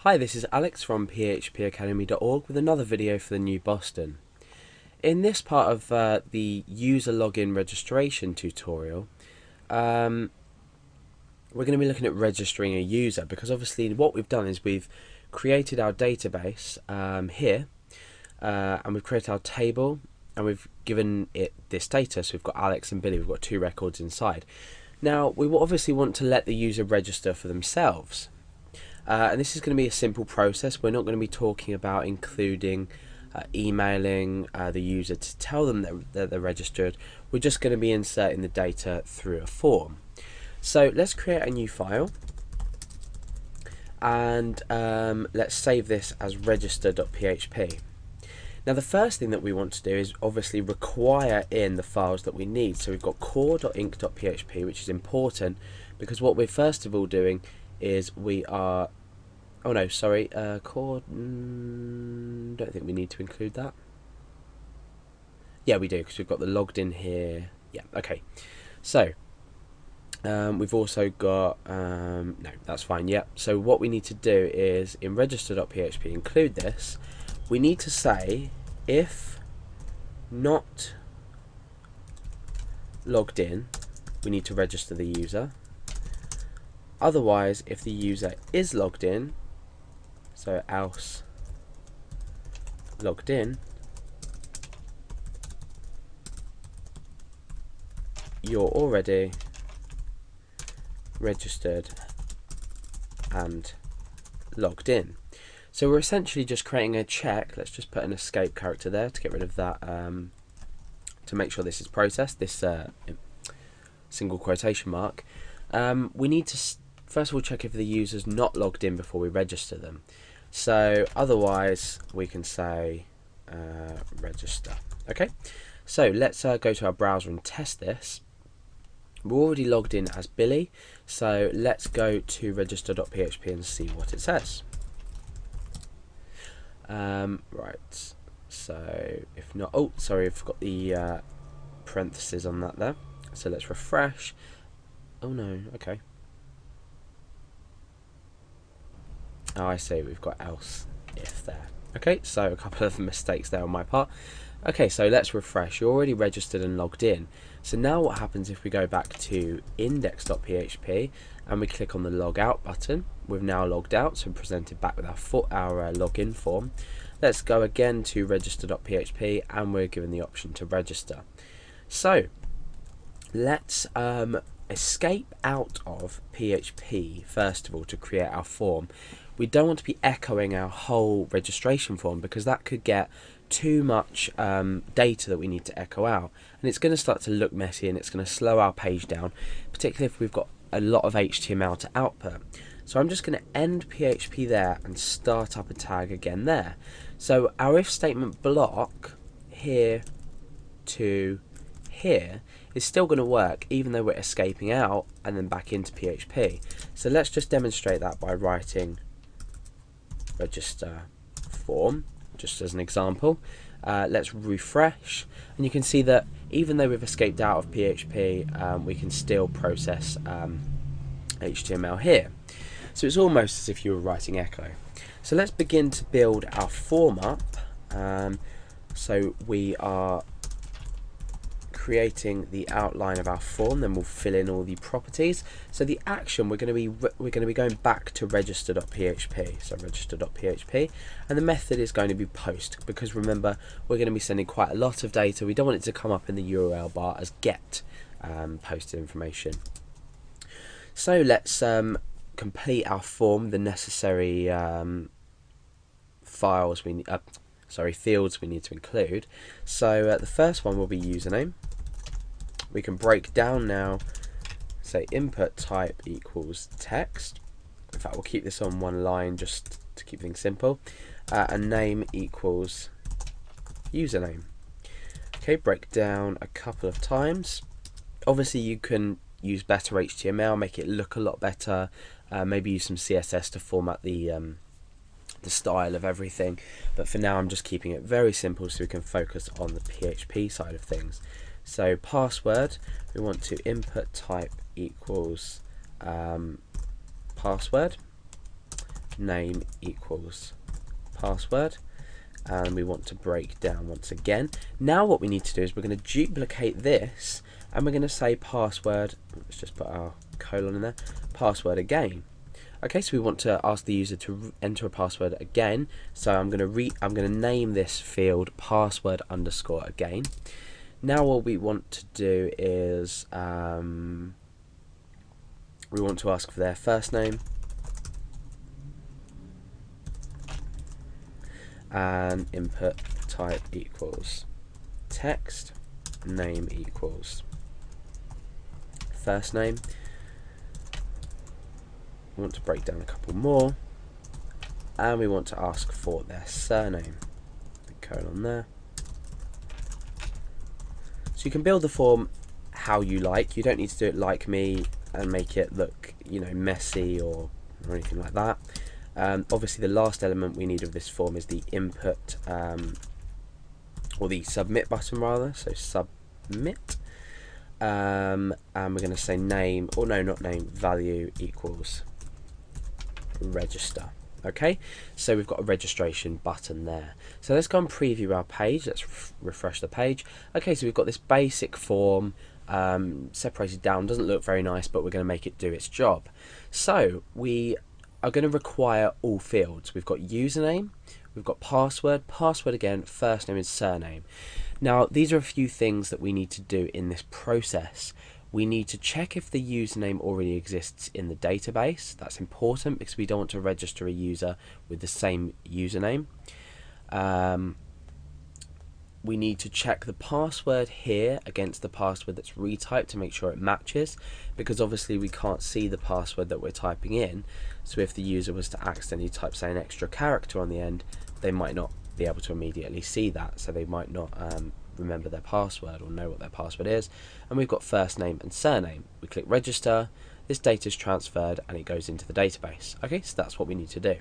Hi, this is Alex from phpacademy.org with another video for the new Boston. In this part of the user login registration tutorial, we're going to be looking at registering a user, because obviously what we've done is we've created our database here, and we've created our table, and we've given it this data. So we've got Alex and Billy, we've got two records inside. Now we will obviously want to let the user register for themselves. And this is going to be a simple process. We're not going to be talking about including emailing the user to tell them that they're registered. We're just going to be inserting the data through a form. So let's create a new file, and let's save this as register.php. Now the first thing that we want to do is obviously require in the files that we need. So we've got core.inc.php, which is important because what we're first of all doing is we are, oh no, sorry, core, don't think we need to include that. Yeah, we do, because we've got the logged in here. Yeah, okay. So we've also got, no, that's fine, yeah. So what we need to do is in register.php include this. We need to say if not logged in, we need to register the user. Otherwise, if the user is logged in, so else logged in, you're already registered and logged in. So we're essentially just creating a check. Let's just put an escape character there to get rid of that, to make sure this is processed, this single quotation mark. We need to first of all check if the user's not logged in before we register them. So otherwise we can say register. Okay, so let's go to our browser and test this. We're already logged in as Billy, so let's go to register.php and see what it says. Right, so if not, oh sorry, I've got the parentheses on that there, so let's refresh. Oh no, okay. Oh, I see, we've got else if there. Okay, so a couple of mistakes there on my part. Okay, so let's refresh. You're already registered and logged in. So now what happens if we go back to index.php and we click on the log out button? We've now logged out, so presented back with our login form. Let's go again to register.php and we're given the option to register. So let's escape out of PHP first of all to create our form. We don't want to be echoing our whole registration form because that could get too much data that we need to echo out, and it's going to start to look messy and it's going to slow our page down, particularly if we've got a lot of HTML to output. So I'm just going to end PHP there and start up a tag again there. So our if statement block here to here is still going to work even though we're escaping out and then back into PHP. So let's just demonstrate that by writing register form just as an example. Let's refresh and you can see that even though we've escaped out of PHP, we can still process HTML here. So it's almost as if you were writing echo. So let's begin to build our form up. So we are creating the outline of our form, then we'll fill in all the properties. So the action, we're going to be going back to register.php, so register.php, and the method is going to be post, because remember we're going to be sending quite a lot of data. We don't want it to come up in the URL bar as get posted information. So let's complete our form, the necessary fields we need to include. So the first one will be username. We can break down now, say input type equals text. In fact, we'll keep this on one line just to keep things simple. And name equals username. Okay, break down a couple of times. Obviously you can use better HTML, make it look a lot better, maybe use some CSS to format the style of everything, but for now I'm just keeping it very simple so we can focus on the PHP side of things. So password, we want to input type equals password, name equals password, and we want to break down once again. Now what we need to do is we're going to duplicate this, and we're going to say password, let's just put our colon in there, password again. Okay, so we want to ask the user to enter a password again, so I'm going to name this field password underscore again. Now what we want to do is we want to ask for their first name and input type equals text, name equals first name. We want to break down a couple more, and we want to ask for their surname, the colon there. So you can build the form how you like. You don't need to do it like me and make it look, you know, messy or anything like that. Obviously the last element we need of this form is the input, or the submit button rather, so submit, and we're going to say name, or no, not name, value equals register. Okay, so we've got a registration button there. So let's go and preview our page. Let's refresh the page. Okay, so we've got this basic form separated down. Doesn't look very nice, but we're going to make it do its job. So we are going to require all fields. We've got username, we've got password, password again, first name and surname. Now these are a few things that we need to do in this process. We need to check if the username already exists in the database. That's important because we don't want to register a user with the same username. We need to check the password here against the password that's retyped to make sure it matches, because obviously we can't see the password that we're typing in. So if the user was to accidentally type, say, an extra character on the end, they might not be able to immediately see that, so they might not remember their password or know what their password is. And we've got first name and surname. We click register, this data is transferred and it goes into the database. Okay, so that's what we need to do.